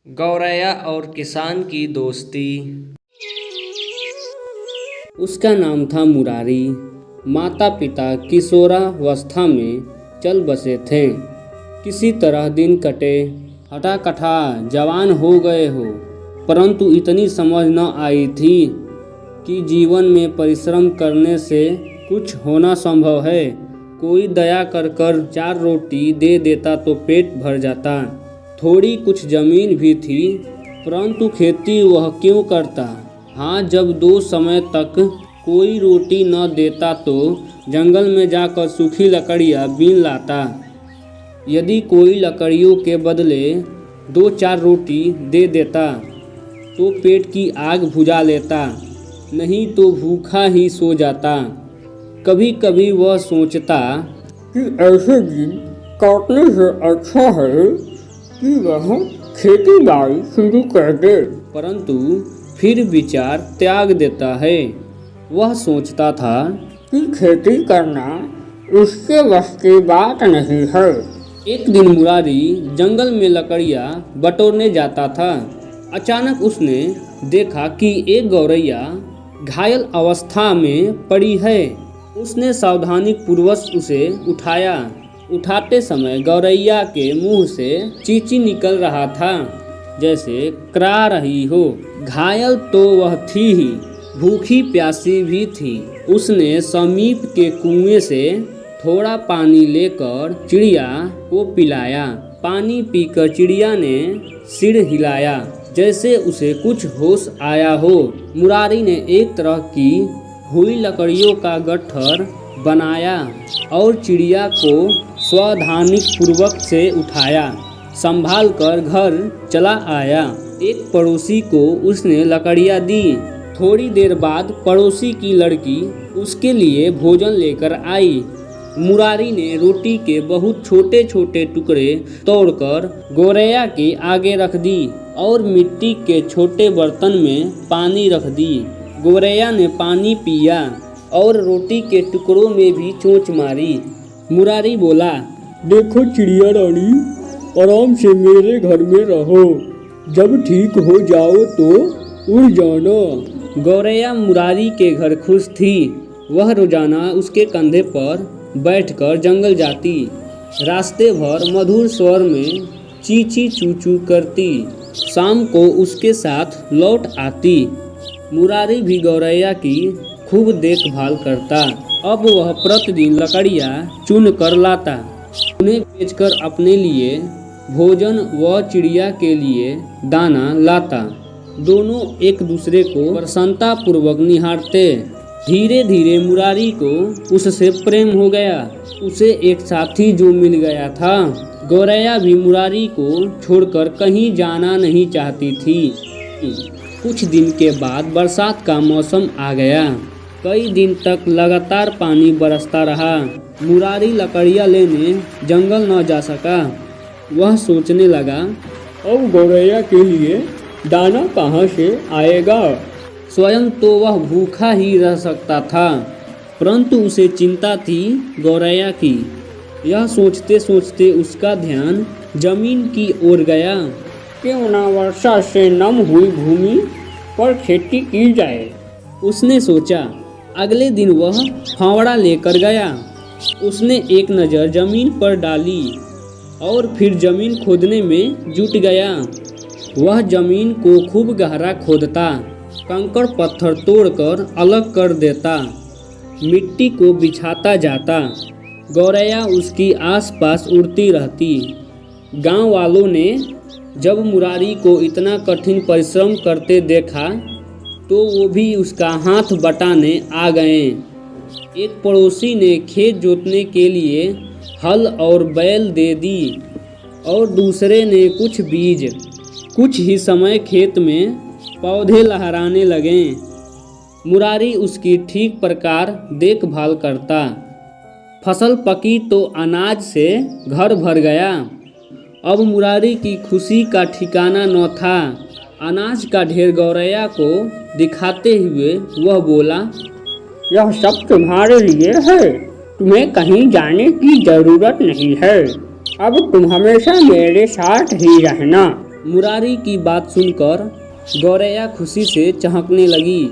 गौरैया और किसान की दोस्ती। उसका नाम था मुरारी। माता पिता किशोरावस्था में चल बसे थे। किसी तरह दिन कटे, हठा कठा जवान हो गए हो, परंतु इतनी समझ न आई थी कि जीवन में परिश्रम करने से कुछ होना संभव है। कोई दया कर कर 4 रोटी दे देता तो पेट भर जाता। थोड़ी कुछ जमीन भी थी, परंतु खेती वह क्यों करता। हाँ, जब 2 समय तक कोई रोटी न देता तो जंगल में जाकर सूखी लकड़ियाँ बीन लाता। यदि कोई लकड़ियों के बदले 2-4 रोटी दे देता तो पेट की आग बुझा लेता, नहीं तो भूखा ही सो जाता। कभी कभी वह सोचता कि ऐसे दिन काटने से अच्छा है कि वह खेती बाड़ी शुरू कर दे, परंतु फिर विचार त्याग देता है। वह सोचता था कि खेती करना उसके बस की बात नहीं है। एक दिन मुरारी जंगल में लकड़ियाँ बटोरने जाता था। अचानक उसने देखा कि एक गौरैया घायल अवस्था में पड़ी है। उसने सावधानी पूर्वक उसे उठाया। उठाते समय गौरैया के मुंह से चींची निकल रहा था, जैसे करा रही हो। घायल तो वह थी ही, भूखी प्यासी भी थी। उसने समीप के कुएं से थोड़ा पानी लेकर चिड़िया को पिलाया। पानी पीकर चिड़िया ने सिर हिलाया, जैसे उसे कुछ होश आया हो। मुरारी ने एक तरह की हुई लकड़ियों का गट्ठर बनाया और चिड़िया को सावधानी पूर्वक से उठाया, संभाल कर घर चला आया। एक पड़ोसी को उसने लकड़ियाँ दी। थोड़ी देर बाद पड़ोसी की लड़की उसके लिए भोजन लेकर आई। मुरारी ने रोटी के बहुत छोटे छोटे टुकड़े तोड़कर गौरैया के आगे रख दी और मिट्टी के छोटे बर्तन में पानी रख दी। गौरैया ने पानी पिया और रोटी के टुकड़ों में भी चोंच मारी। मुरारी बोला, देखो चिड़िया रानी, आराम से मेरे घर में रहो, जब ठीक हो जाओ तो उड़ जाना। गौरैया मुरारी के घर खुश थी। वह रोजाना उसके कंधे पर बैठकर जंगल जाती। रास्ते भर मधुर स्वर में चींची चू करती। शाम को उसके साथ लौट आती। मुरारी भी गौरैया की खूब देखभाल करता। अब वह प्रतिदिन लकड़ियाँ चुन कर लाता, उन्हें बेचकर अपने लिए भोजन व चिड़िया के लिए दाना लाता। दोनों एक दूसरे को प्रसन्नता पूर्वक निहारते। धीरे धीरे मुरारी को उससे प्रेम हो गया। उसे एक साथी जो मिल गया था। गौरैया भी मुरारी को छोड़कर कहीं जाना नहीं चाहती थी। कुछ दिन के बाद बरसात का मौसम आ गया। कई दिन तक लगातार पानी बरसता रहा। मुरारी लकड़ियाँ लेने जंगल न जा सका। वह सोचने लगा, अब गौरैया के लिए दाना कहाँ से आएगा। स्वयं तो वह भूखा ही रह सकता था, परंतु उसे चिंता थी गौरैया की। यह सोचते सोचते उसका ध्यान जमीन की ओर गया। क्यों न वर्षा से नम हुई भूमि पर खेती की जाए। उसने सोचा। अगले दिन वह फावड़ा लेकर गया। उसने एक नज़र जमीन पर डाली और फिर जमीन खोदने में जुट गया। वह जमीन को खूब गहरा खोदता, कंकड़ पत्थर तोड़कर अलग कर देता, मिट्टी को बिछाता जाता। गौरैया उसकी आसपास उड़ती रहती। गांव वालों ने जब मुरारी को इतना कठिन परिश्रम करते देखा तो वो भी उसका हाथ बटाने आ गए। एक पड़ोसी ने खेत जोतने के लिए हल और बैल दे दी और दूसरे ने कुछ बीज। कुछ ही समय खेत में पौधे लहराने लगे। मुरारी उसकी ठीक प्रकार देखभाल करता। फसल पकी तो अनाज से घर भर गया। अब मुरारी की खुशी का ठिकाना न था। अनाज का ढेर गौरैया को दिखाते हुए वह बोला, यह सब तुम्हारे लिए है, तुम्हें कहीं जाने की जरूरत नहीं है। अब तुम हमेशा मेरे साथ ही रहना। मुरारी की बात सुनकर गौरैया खुशी से चहकने लगी।